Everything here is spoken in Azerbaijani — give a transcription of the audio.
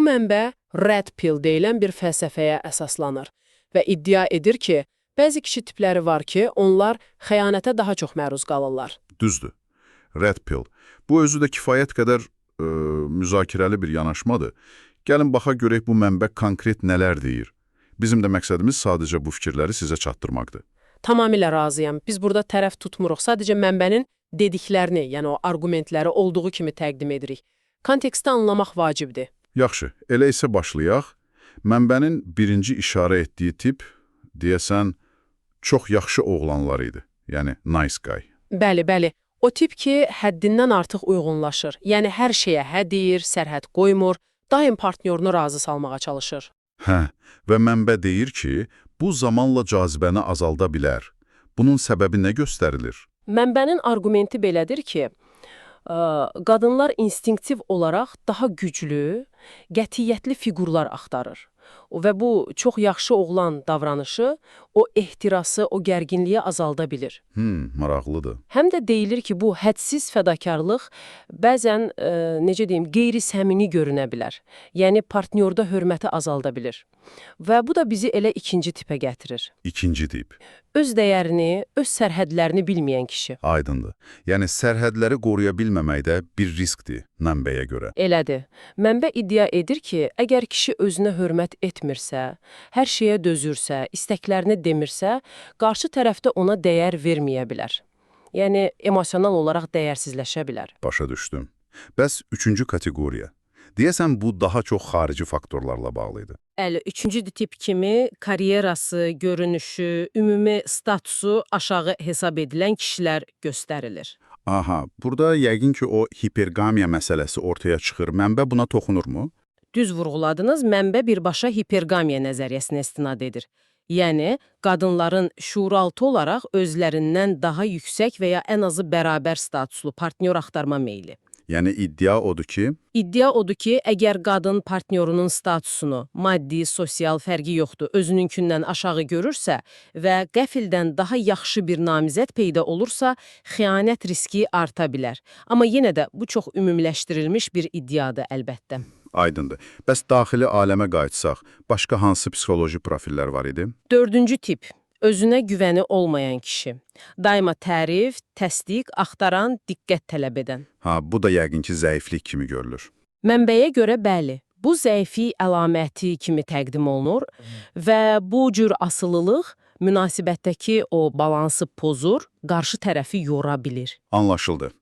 mənbə Red Pill deyilən bir fəlsəfəyə əsaslanır və iddia edir ki, bəzi kişi tipləri var ki, onlar xəyanətə daha çox məruz qalırlar. Düzdür. Red Pill. Bu özü də kifayət qədər müzakirəli bir yanaşmadır. Gəlin baxa görək bu mənbə konkret nələr deyir. Bizim də məqsədimiz sadəcə bu fikirləri sizə çatdırmaqdır. Tamamilə razıyam. Biz burada tərəf tutmuruq. Sadəcə mənbənin dediklərini, yəni o argumentləri olduğu kimi təqdim edirik. Konteksti anlamaq vacibdir. Yaxşı, elə isə başlayaq. Mənbənin birinci işarə etdiyi tip, deyəsən, çox yaxşı oğlanlar idi. Yəni, nice guy. Bəli. O tip ki, həddindən artıq uyğunlaşır. Yəni, hər şeyə hə deyir, sərhəd qoymur, daim partnyorunu razı salmağa çalışır. Hə, və mənbə deyir ki, bu zamanla cazibəni azalda bilər. Bunun səbəbi nə göstərilir? Mənbənin argumenti belədir ki, qadınlar instinktiv olaraq daha güclü, qətiyyətli fiqurlar axtarır. Və bu çox yaxşı oğlan davranışı o ehtirası, o gərginliyi azalda bilir. Maraqlıdır. Həm də deyilir ki, bu hədsiz fədakarlıq bəzən, necə deyim, qeyri-səmimi görünə bilər. Yəni, partnyorda hörməti azalda bilir. Və bu da bizi elə ikinci tipə gətirir. İkinci tip. Öz dəyərini, öz sərhədlərini bilməyən kişi. Aydındır. Yəni, sərhədləri qoruya bilməmək də bir riskdir mənbəyə görə. Elədir. Mənbə iddia edir ki, əgər kişi özünə hörmət etmirsə, hər şeyə dözürsə, istəklərini demirsə, qarşı tərəfdə ona dəyər verməyə bilər. Yəni, emosional olaraq dəyərsizləşə bilər. Başa düşdüm. Bəs üçüncü kateqoriya. Deyəsən, bu daha çox xarici faktorlarla bağlıydı. Üçüncü tip kimi karyerası, görünüşü, ümumi statusu aşağı hesab edilən kişilər göstərilir. Aha, burada yəqin ki, o hipergamiya məsələsi ortaya çıxır. Mənbə buna toxunurmu? Düz vurğuladınız, mənbə birbaşa hipergamiya nəzəriyyəsinə istinad edir. Yəni, qadınların şuuraltı olaraq özlərindən daha yüksək və ya ən azı bərabər statuslu partnyor axtarma meyli. Yəni, iddia odur ki, əgər qadın partnyorunun statusunu, maddi, sosial fərqi yoxdur, özününkindən aşağı görürsə və qəfildən daha yaxşı bir namizəd peyda olursa, xəyanət riski arta bilər. Amma yenə də bu çox ümumiləşdirilmiş bir iddiadır əlbəttə. Aydındır. Bəs daxili aləmə qayıtsaq, başqa hansı psixoloji profillər var idi? Dördüncü tip. Özünə güvəni olmayan kişi. Daima tərif, təsdiq, axtaran, diqqət tələb edən. Bu da yəqin ki, zəiflik kimi görülür. Mənbəyə görə bəli, bu zəiflik əlaməti kimi təqdim olunur və bu cür asılılıq münasibətdəki o balansı pozur, qarşı tərəfi yora bilir. Anlaşıldı.